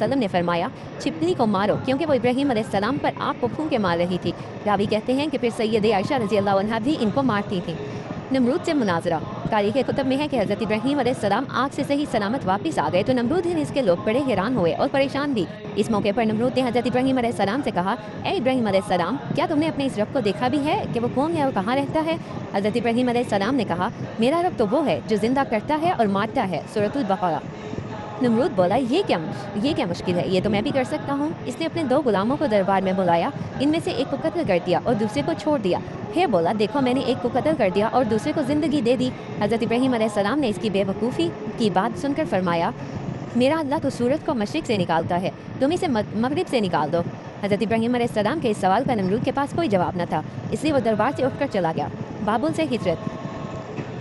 वसल्लम ने फरमाया, छिपकली को मारो क्योंकि वो इब्राहीम अलैहिस्सलाम पर आग को फूंके मार रही थी। रावी कहते हैं कि फिर सैयद आयशा रज़ियल्लाहु अन्हा भी इनको मारती थीं। नमरूद से मुनाजरा। तारीख़ कुतुब में है कि हज़रत इब्राहीम अलैहिस्सलाम आग से सही सलामत वापस आ गए तो नमरूद और इसके लोग बड़े हैरान हुए और परेशान भी। इस मौके पर नमरूद ने हज़रत इब्राहीम अलैहिस्सलाम से कहा, ए इब्राहीम अलैहिस्सलाम, क्या तुमने अपने इस रब को देखा भी है कि वो कौन है और कहाँ रहता है? हज़रत इब्राहीम अलैहिस्सलाम ने कहा, मेरा रब तो वो है जो जिंदा करता है और मारता है। सूरतुल बकरा। नमरूद बोला, ये क्या मुश्किल है, ये तो मैं भी कर सकता हूँ। इसने अपने 2 गुलामों को दरबार में बुलाया, इनमें से एक को कत्ल कर दिया और दूसरे को छोड़ दिया। फिर बोला, देखो मैंने एक को कत्ल कर दिया और दूसरे को ज़िंदगी दे दी। हज़रत इब्राहीम अलैहिस्सलाम ने इसकी बेवकूफ़ी की बात सुनकर फरमाया, मेरा अल्लाह तो सूरज को मशरिक़ से निकालता है, तुम इसे मगरिब से निकाल दो। हज़रत इब्राहीम अलैहिस्सलाम के इस सवाल का नमरूद के पास कोई जवाब न था, इसलिए वो दरबार से उठकर चला गया। बाबुल से हिजरत।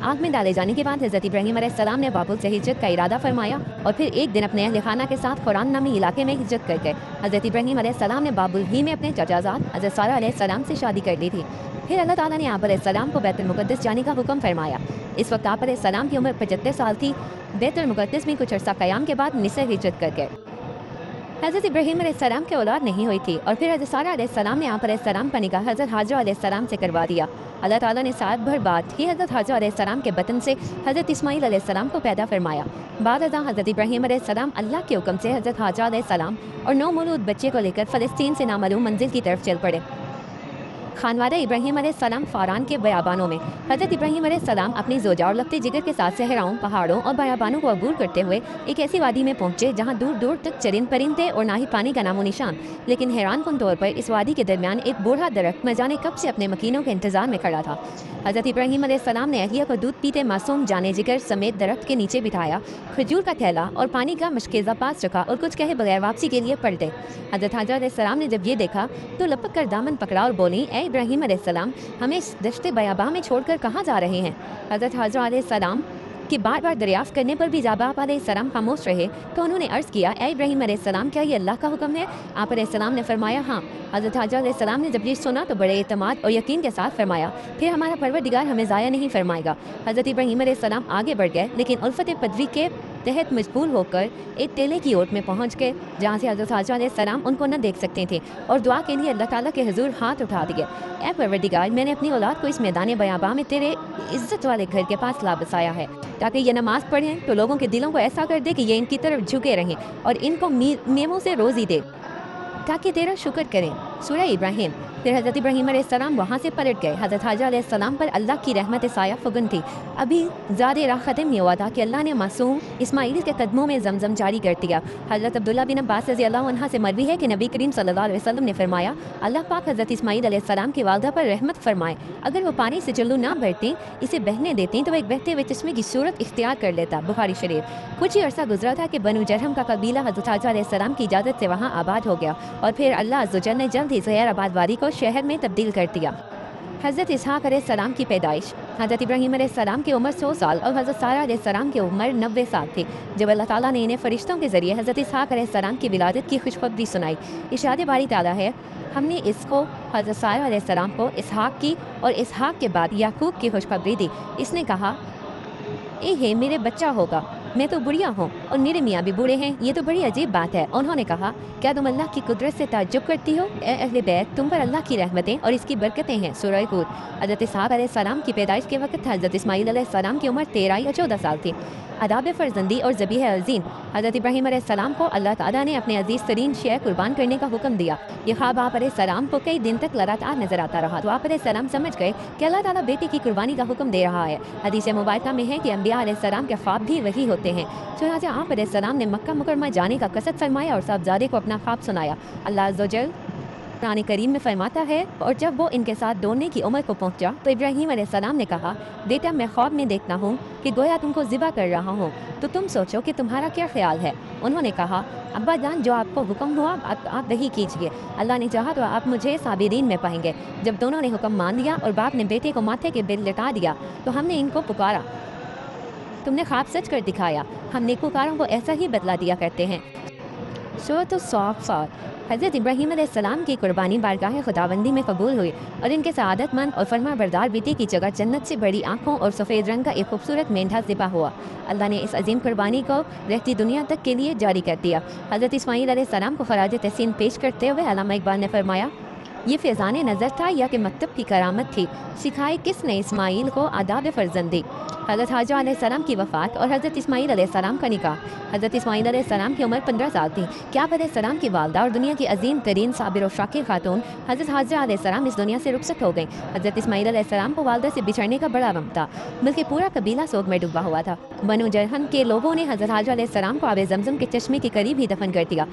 आग में डाले जाने के बाद हज़रत इब्राहीम अलैहिस्सलाम ने बाबुल से हिजरत का इरादा फरमाया और फिर एक दिन अपने अहल खाना के साथ खुरान नामी इलाके में हिजरत कर गए। हज़रत इब्राहीम अलैहिस्सलाम ने बाबुल ही में अपने चचाजाद हज़रत सारा अलैहिस्सलाम से शादी कर ली थी। फिर अल्लाह ताला ने आप अलैहिस्सलाम को बैतुल मुक़द्दस जाने का हुक्म फरमाया। इस वक्त आप अलैहिस्सलाम की उम्र 75 साल थी। बैतुल मुक़द्दस में कुछ अर्सा क़याम के बाद मिस्र हिजरत कर गए। हज़रत इब्राहीम अलैहिस्सलाम के औलाद नहीं हुई थी और फिर हज़रत सारा अलैहिस्सलाम ने आप अलैहिस्सलाम का निकाह हज़रत हाजरा अलैहिस्सलाम से करवा दिया। अल्लाह ताला ने साल भर बाद ही हज़रत हाजरा अलैहिस्सलाम के बतन से हज़रत इस्माईल अलैहिस्सलाम को पैदा फरमाया। बाद अज़ां हज़रत इब्राहीम अलैहिस्सलाम अल्लाह के हुक्म से हज़रत हाजरा अलैहिस्सलाम और 9 मौलूद बच्चे को लेकर फ़लस्तीन से नामालूम मंजिल की तरफ चल पड़े। खानवादा इब्राहीम अलैहिस्सलाम फ़ारान के बयाबानों में। हज़रत इब्राहीम अलैहिस्सलाम अपनी ज़ोजा और लफ्ते जिगर के साथ सहराओं, पहाड़ों और बयाबानों को अबूर करते हुए एक ऐसी वादी में पहुँचे जहाँ दूर दूर तक चरिंद परिंद थे और ना ही पानी का नामो निशान। लेकिन हैरान कुन तौर पर इस वादी के दरमियान एक बूढ़ा दरख्त न जाने कब से अपने मकीनों के इंतज़ार में खड़ा था। हज़रत इब्राहीम अलैहिस्सलाम ने अहिया को दूध पीते मासूम जाने जिगर समेत दरख्त के नीचे बिठाया, खजूर का थैला और पानी का मशकेज़ा पास रखा और कुछ कहे बगैर वापसी के लिए पलटे। हज़रत हाजरा अलैहिस्सलाम ने जब ये देखा तो लपक कर दामन पकड़ा और बोली, ए इब्राहीम अलैहिस्सलाम, हमें इस दश्ते बयाबा में छोड़कर कहाँ जा रहे हैं? हज़रत हाजरा अलैहिस्सलाम कि बार बार दरियाफ्त करने पर भी जाबाब अलैहिस्सलाम खामोश रहे तो उन्होंने अर्ज़ किया, ए इब्राहीम अलैहिस्सलाम, क्या ये अल्लाह का हुक्म है? आप अलैहिस्सलाम ने फरमाया, हाँ। हज़रत हाजरा अलैहिस्सलाम ने जब ये सुना तो बड़े एतमाद और यकीन के साथ फरमाया, फिर हमारा परवरदिगार हमें ज़ाया नहीं फरमाएगा। हज़रत इब्राहीम अलैहिस्सलाम आगे बढ़ गए लेकिन उल्फत पदवी के तहत मजबूर होकर एक टेले की ओट में पहुँच गए जहाँ से हज़रत हाजरा अलैहिस्सलाम उनको न देख सकते थे और दुआ के लिए अल्लाह ताला के हुज़ूर हाथ उठा दिए। ए परवरदिगार, मैंने अपनी औलाद को इस मैदान बयाबा में तेरे इज़्ज़त वाले घर के पास ला बसाया है ताकि ये नमाज़ पढ़ें तो लोगों के दिलों को ऐसा कर दे कि ये इनकी तरफ झुके रहें और इनको मेमों से रोज़ी दे ताकि तेरा शुक्र करें। सूरह इब्राहीम। फिर हज़रत इब्राहीम अलैहिस्सलाम वहाँ से पलट गए। हज़रत हाजरा अलैहिस्सलाम पर अल्लाह की रहमत साया फगन थी। अभी ज़्यादा राह ख़त्म नहीं हुआ था कि अल्लाह ने मासूम इस्माइल के कदमों में ज़मज़म जारी कर दिया। हज़रत अब्दुल्ला बिन अब्बास रज़ियल्लाहु अन्हा से मरवी है कि नबी करीम सल्लल्लाहु अलैहि वसल्लम ने फरमाया, अल्लाह पाक हज़रत इस्माइल अलैहिस्सलाम की वालदा पर रहमत फरमाए, अगर वो पानी से चुल्लू ना भरती, इसे बहने देती तो वह एक बहते हुए चश्मे की सूरत इख्तियार कर लेता। बुखारी शरीफ। कुछ ही अरसा गुजरा था कि बनु जरहम का कबीला हज़रत हाजरा अलैहिस्सलाम की इजाज़त से वहाँ आबाद हो गया और फिर अल्लाह अज़्ज़ व जल ने जल्द ही ज़ुहैराबाद वादी को शहर में तब्दील कर दिया। हज़रत इसहाक़ अलैहिस्सलाम की पैदाइश। हज़रत इब्राहीम अलैहिस्सलाम की उम्र 100 साल और हज़रत सारा अलैहिस्सलाम की उम्र 90 साल थी जब अल्लाह ताला ने इन्हें फ़रिश्तों के ज़रिए हज़रत इसहाक़ अलैहिस्सलाम की विलादत की खुशखबरी सुनाई। इरशाद बारी ताला है, हमने इसको हज़रत सारा अलैहिस्सलाम को इसहाक़ की और इसहाक़ के बाद याकूब की खुशखबरी दी। इसने कहा, ए हे मेरे बच्चा होगा, मैं तो बुढ़िया हूँ और मेरे मियाँ भी बूढ़े हैं, ये तो बड़ी अजीब बात है। उन्होंने कहा, क्या तुम अल्लाह की कुदरत से ताज्जुब करती हो? ए अहले बैत, तुम पर अल्लाह की रहमतें और इसकी बरकतें हैं। सूरह हूद। हज़रत इसहाक़ अलैहिस्सलाम की पैदाइश के वक्त हज़रत इस्माईल अलैहिस्सलाम की उम्र 13 या 14 साल थी। आदाब फ़र्जंदी और ज़बीह अज़ीम। हज़रत इब्राहीम अलैहिस्सलाम को अल्लाह ताला ने अपने अजीज़ तरीन शय कुर्बान करने का हुक्म दिया। ये ख्वाब आप अलैहिस्सलाम को कई दिन तक लगातार नजर आता रहा तो आप अलैहिस्सलाम समझ गए कि अल्लाह ताला बेटे की कुर्बानी का हुक्म दे रहा है। हदीस मुबारका में है कि अम्बिया अलैहिस्सलाम के ख्वाब भी वही होते हैं। चुनांचे आप अलैहिस्सलाम ने मक्का मुकरमा जाने का कसद फरमाया और साहबजादे को अपना ख्वाब सुनाया। अल्लाह अज़्ज़ व जल कुरान करीम में फरमाता है, और जब वो इनके साथ दौड़ने की उम्र को पहुंचा तो इब्राहीम अलैहिस्सलाम ने कहा, बेटा मैं ख्वाब में देखता हूँ कि गोया तुमको ज़िबा कर रहा हूँ, तो तुम सोचो कि तुम्हारा क्या ख्याल है। उन्होंने कहा, अब्बा जान, जो आपको हुक्म हुआ आप वही कीजिए, अल्लाह ने चाहा तो आप मुझे साबिरीन में पाएंगे। जब दोनों ने हुक्म मान लिया और बाप ने बेटे को माथे के बिल लटा दिया तो हमने इनको पुकारा, तुमने ख्वाब सच कर दिखाया, हम नेकूकारों को ऐसा ही बदला दिया करते हैं। सूरत अस्साफ़ात। हज़रत इब्राहीम अलैहिस्सलाम की कुर्बानी बारगाह खुदाबंदी में कबूल हुई और इनके सआदतमंद और फरमाबरदार बेटे की जगह जन्नत से बड़ी आँखों और सफ़ेद रंग का एक खूबसूरत मेंढा ज़िबा हुआ। अल्लाह ने इस अजीम कुर्बानी को रहती दुनिया तक के लिए जारी कर दिया। हज़रत इस्माईल अलैहिस्सलाम को खराज तहसीन पेश करते हुए अल्लामा इकबाल ने फरमाया, ये फैज़ान नज़र था या कि मकतब की करामत थी, सिखाई किसने इस्माईल को आदाब फ़र्जंदी। हज़रत हाजरा अलैहिस्सलाम की वफ़ात और हज़रत इस्माईल अलैहिस्सलाम का निकाह। हज़रत इस्माईल अलैहिस्सलाम की उम्र 15 साल थी। याक़ूब अलैहिस्सलाम की वालदा और दुनिया की अजीम तरीन साबिर और शाकिर खातून हज़रत हाजरा अलैहिस्सलाम इस दुनिया से रुखसत हो गई। हज़रत इस्माईल अलैहिस्सलाम को वालदा से बिछड़ने का बड़ा गम था, बल्कि पूरा कबीला सोग में डूबा हुआ था। बनु जरहम के लोगों ने हज़रत हाजरा अलैहिस्सलाम को आब ज़मज़म के चश्मे के करीब ही दफन कर दिया।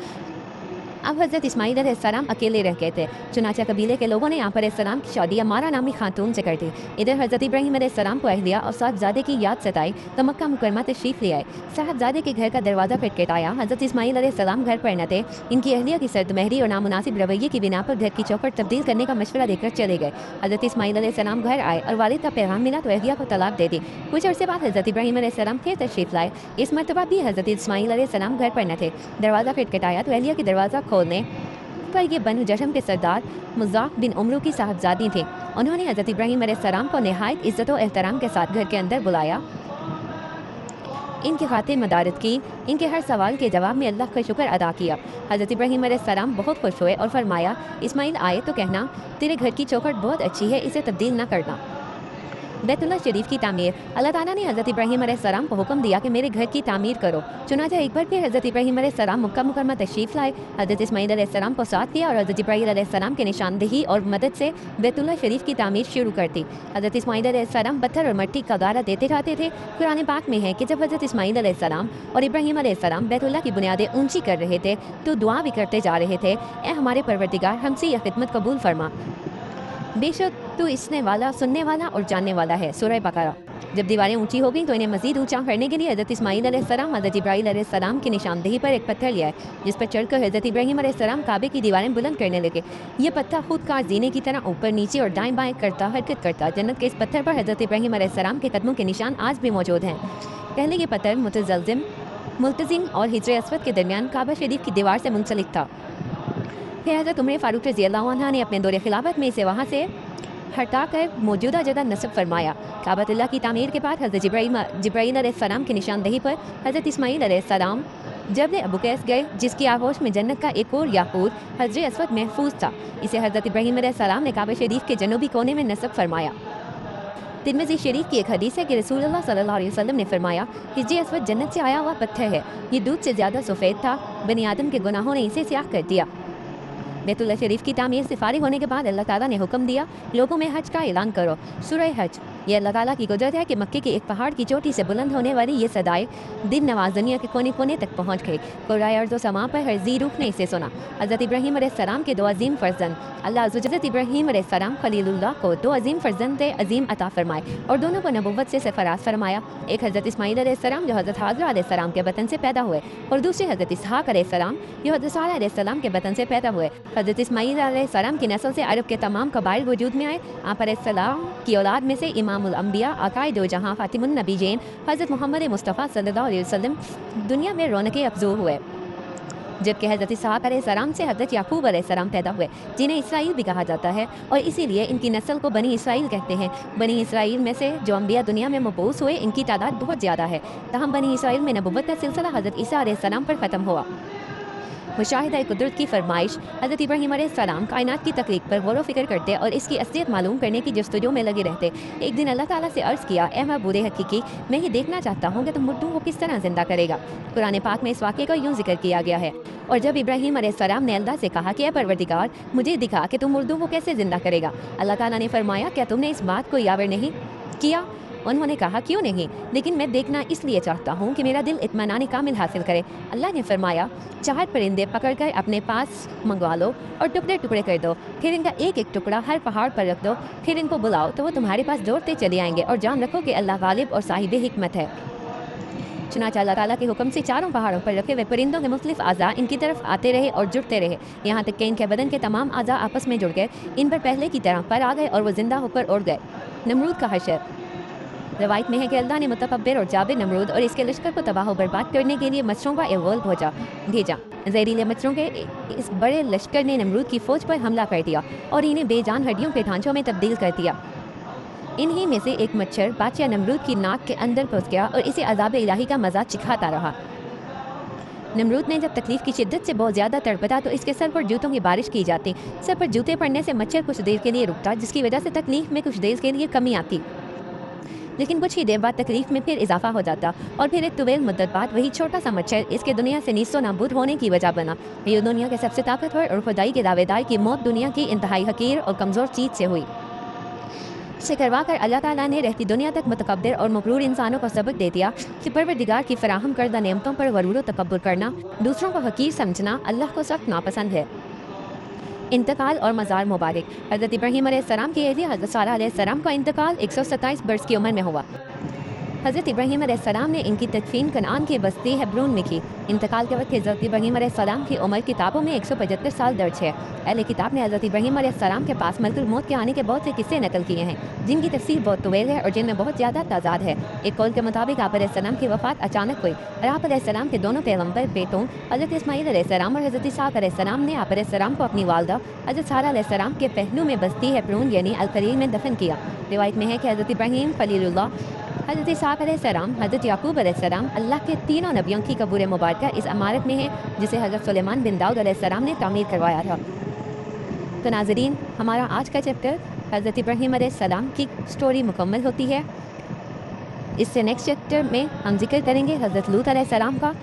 अब हज़रत इस्माईल अलैहिस्सलाम अकेले रह गए थे। चुनांचे कबीले के लोगों ने यहाँ पर इस्लाम की शादी अमारा नामी खातून से कर दी। इधर हज़रत इब्राहीम अलैहिस्सलाम को अहलिया और साहबजादे की याद सताई तो मक्का मुकरमा तशरीफ़ ले आए। साहबजादे के घर का दरवाज़ा खटखटाया। हज़रत इस्माईल अलैहिस्सलाम घर पर न थे। इनकी अहलिया की सर्दमहरी और नामुनासिब रवैये की बिना पर घर की चौखट तब्दील करने का मशवरा देकर चले गए। हज़रत इस्माईल अलैहिस्सलाम घर आए और वालिद का पैगाम मिला तो अहलिया को तलाक दे दी। कुछ अर्से बाद हज़रत इब्राहीम अलैहिस्सलाम फिर तशरीफ़ लाए। इस मरतबा भी हज़रत इस्माईल अलैहिस्सलाम घर पर न थे। दरवाज़ा खटखटाया तो अहलिया की दरवाज़ा खोलने पर ये बनु जरहम के सरदार मुज़ाक बिन उमरू की साहबजादी थे। उन्होंने हज़रत इब्राहीम अलैहिस्सलाम को नहायत इज़्ज़त और एहतराम के साथ घर के अंदर बुलाया, इनकी खातिर मदारत की, इनके हर सवाल के जवाब में अल्लाह का शुक्र अदा किया। हज़रत इब्राहीम अलैहिस्सलाम बहुत खुश हुए और फरमाया, इस्माईल आए तो कहना तेरे घर की चौखट बहुत अच्छी है, इसे तब्दील न करना। बैतुल्लाह शरीफ की तामीर। अल्लाह ताला ने हज़रत इब्राहीम अलैहिस्सलाम को हुक्म दिया कि मेरे घर की तामीर करो। चुनांचे एक बार फिर हज़रत इब्राहीम अलैहिस्सलाम मक्का मुकरमा तशरीफ़ लाए। हज़रत इस्माईल अलैहिस्सलाम को साथ किया और हज़रत इब्राहीम अलैहिस्सलाम के निशानदेही और मदद से बैतुल्लाह शरीफ की तामीर शुरू कर दी। हज़रत इस्माईल अलैहिस्सलाम पत्थर और मिट्टी का गारा देते जाते थे। कुरान पाक में है कि जब हज़रत इस्माईल अलैहिस्सलाम और इब्राहीम अलैहिस्सलाम बैतुल्लाह की बुनियादें ऊंची कर रहे थे तो दुआ भी करते जा रहे थे, ए हमारे परवरदिगार हमसे यह खिदमत कबूल फरमा, बेशक तू इसने वाला, सुनने वाला और जानने वाला है। सूरह बकरा। जब दीवारें ऊंची हो गईं तो इन्हें मजीद ऊंचा करने के लिए हज़रत इस्माईल अलैहिस्सलाम हज़रत इब्राहीम अलैहिस्सलाम की निशानदेही पर एक पत्थर लिया, जिस पर चढ़कर हज़रत इब्राहीम अलैहिस्सलाम काबे की दीवारें बुलंद करने लगे। ये पत्थर खुद कार जीने की तरह ऊपर नीचे और दाएं बाएं करता हरकत करता। जन्नत के इस पत्थर पर हज़रत इब्राहीम अलैहिस्सलाम के कदमों के निशान आज भी मौजूद हैं। पहले ये पत्थर मुल्तज़िम और हिजर अस्वद के दरमियान काबा शरीफ की दीवार से मुंसलिक था। फिर हज़रत उमर फ़ारूक रज़ियल्लाहु अन्हु ने अपने दौरे खिलाफत में इसे वहाँ से हटाकर मौजूदा जगह नस्ब फरमाया। काबतुल्लाह की तामीर के बाद हज़रत जिब्राईल अलैहिस्सलाम की निशानदेही पर हज़रत इस्माईल अलैहिस्सलाम जबल अबू कैस गए, जिसकी आगोश में जन्नत का एक और याकूत हजर अस्वद महफूज था। इसे हज़रत इब्राहीम अलैहिस्सलाम ने काबा शरीफ के जनूबी कोने में नस्ब फरमाया। तिरमिज़ी शरीफ की एक हदीस है कि रसूलुल्लाह सल्लल्लाहु अलैहि वसल्लम ने फरमाया, हिजर अस्वद जन्नत से आया हुआ पत्थर है, ये दूध से ज़्यादा सफ़ेद था, बनी आदम के गुनाहों ने इसे स्याह कर दिया। बैतुल्लाह शरीफ की तामीर से फारिग होने के बाद अल्लाह ताला ने हुक्म दिया, लोगों में हज का ऐलान करो। सूरह हज। ये अल्लाह ताला की कुदरत है कि मक्के के एक पहाड़ की चोटी से बुलंद होने वाली ये सदाएं दिन नवाज दुनिया के कोने कोने तक पहुँच गई। कुर्राए अर्ज़ व समा पर हर जी रूह ने इसे सुना। हज़रत इब्राहीम अलैहिस्सलाम के दो अजीम फ़र्जंद अल्लाह हज़रत इब्राहीम अलैहिस्सलाम खलीलुल्लाह को दो अजीम फ़र्जंद अजीम अता फरमाए और दोनों को नबुव्वत से सरफराज फरमाया। एक हज़रत इस्माईल अलैहिस्सलाम जो हज़रत हाजरा अलैहिस्सलाम के बतन से पैदा हुए और दूसरे हज़रत इसहाक़ अलैहिस्सलाम जो हज़रत सारा अलैहिस्सलाम के बतन से पैदा हुए। हज़रत इस्माईल अलैहिस्सलाम की नस्ल से अरब के तमाम कबाइल वजूद में आए। आप अलैहिस्सलाम की औलाद में से इमामुल अंबिया आकाए दो जहाँ फातिमुन नबीजैन हज़रत मोहम्मद मुस्तफ़ा सल्लल्लाहु अलैहि वसल्लम दुनिया में रौनक़ अफ़ज़ू हुए, जबकि हज़रत इसहाक़ अलैहिस्सलाम से हज़रत याकूब अलैहिस्सलाम पैदा हुए, जिन्हें इसराइल भी कहा जाता है और इसीलिए इनकी नस्ल को बनी इसराइल कहते हैं। बनी इसराइल में से जो अंबिया दुनिया में मबूस हुए, इनकी तादाद बहुत ज़्यादा है। तहम बनी इसराइल में नबुव्वत का सिलसिला हज़रत ईसा अलैहिस्सलाम पर ख़त्म हुआ। मुशाहिदा कुदरत की फरमाइश। हज़रत इब्राहीम अलैहिस्सलाम कायनात की तख्लीक पर गौर व फिक्र करते और इसकी असलियत मालूम करने की जस्तजू में लगे रहते। एक दिन अल्लाह ताला से अर्ज़ किया, ए महबूद हकीकी, मैं ये देखना चाहता हूँ कि तुम मुर्दों को किस तरह ज़िंदा करेगा। कुरान पाक में इस वाक़े का यूँ जिक्र किया गया है, और जब इब्राहीम अलैहिस्सलाम ने अल्लाह से कहा कि ए परवरदिगार, मुझे दिखा कि तुम मुर्दों को कैसे ज़िंदा करेगा। अल्लाह ताला ने फरमाया, क्या तुमने इस बात को यावर नहीं किया? उन्होंने कहा, क्यों नहीं, लेकिन मैं देखना इसलिए चाहता हूँ कि मेरा दिल इत्मीनान कामिल हासिल करे। अल्लाह ने फरमाया, 4 परिंदे पकड़कर अपने पास मंगवा लो और टुकड़े टुकड़े कर दो, फिर इनका एक एक टुकड़ा हर पहाड़ पर रख दो, फिर इनको बुलाओ तो वो तुम्हारे पास दौड़ते चले आएंगे, और जान रखो कि अल्लाह गालिब और साहिब हिकमत है। चुनांचे अल्लाह ताला के हुक्म से चारों पहाड़ों पर रखे हुए परिंदों के मुख्तलिफ आज़ा इनकी तरफ आते रहे और जुड़ते रहे, यहाँ तक कि इनके बदन के तमाम आज़ा आपस में जुड़ गए, इन पर पहले की तरह पर आ गए और वो जिंदा होकर उड़ गए। नमरूद का हशर। रवायत में है कि अल्लाह ने मुतकब्बिर और जाबिर नमरूद और इसके लश्कर को तबाह बर्बाद करने के लिए मच्छरों का एक गोल भेजा। जहरीले मच्छरों के इस बड़े लश्कर ने नमरूद की फ़ौज पर हमला कर दिया और इन्हें बेजान हड्डियों के ढांचों में तब्दील कर दिया। इन्हीं में से एक मच्छर बादशाह नमरूद की नाक के अंदर घुस गया और इसे अज़ाब इलाही का मज़ा चिखाता रहा। नमरूद ने जब तकलीफ की शिद्दत से बहुत ज़्यादा तड़पता तो इसके सर पर जूतों की बारिश की जाती। सर पर जूते पड़ने से मच्छर कुछ देर के लिए रुकता, जिसकी वजह से तकलीफ में कुछ देर के लिए कमी आती, लेकिन कुछ ही देर बाद तकलीफ में फिर इजाफा हो जाता और फिर एक तुवेल मुद्दत बाद वही छोटा सा मच्छर इसके दुनिया से नीस्तो नाबूद होने की वजह बना। ये दुनिया के सबसे ताकतवर और खुदाई के दावेदार की मौत दुनिया की इंतहाई हकीर और कमज़ोर चीज़ से हुई। से करवा कर अल्लाह ताला ने रहती दुनिया तक मुतकब्बिर और मगरूर इंसानों को सबक दे दिया कि परवरदिगार की फराहम करदा नेमतों पर गरूर व तकब्बुर करना, दूसरों को हकीर समझना अल्लाह को सख्त नापसंद है। इंतकाल और मज़ार मुबारक। हज़रत इब्राहीम अलैहिस्सलाम की अहलिया हज़रत सारा अलैहिस्सलाम का इंतकाल 127 बरस की उम्र में हुआ। हज़रत इब्राहीम अलैहिस्सलाम ने इनकी तदफीन कनान के बस्ती हेब्रोन में की। इंतकाल के वक्त हज़रत इब्राहीम अलैहिस्सलाम की उम्र किताबों में 175 साल दर्ज है। अहले किताब ने हज़रत इब्राहीम अलैहिस्सलाम के पास मलकुल मौत के आने के बहुत से किस्से नकल किए हैं, जिनकी तफसीर बहुत तवील है और जिनमें बहुत ज़्यादा तादाद है। एक कौल के मुताबिक आप अलैहिस्सलाम की वफ़ात अचानक हुई और आप अलैहिस्सलाम के दोनों पैगम्बर बेटों हज़रत इस्माईल अलैहिस्सलाम और हज़रत इसहाक़ अलैहिस्सलाम ने आप अलैहिस्सलाम को अपनी वालदा हज़रत सारा अलैहिस्सलाम के पहलू में बस्ती हेब्रोन यानी अल-खलील में दफन किया। रिवायत में है कि हज़रत इब्राहीम खलीलुल्लाह, हज़रत इसहाक़ अलैहिस्सलाम, हज़रत याकूब अलैहिस्सलाम अल्लाह के तीनों नबियों की कब्र मुबारक इस इमारत में है, जिसे हज़रत सुलेमान बिन दाऊद अलैहिस्सलाम ने तामीर करवाया था। तो नाज़रीन, हमारा आज का चैप्टर हज़रत इब्राहीम अलैहिस्सलाम की स्टोरी मुकम्मल होती है। इससे नेक्स्ट चैप्टर में हम जिक्र करेंगे हज़रत लूत अलैहिस्सलाम का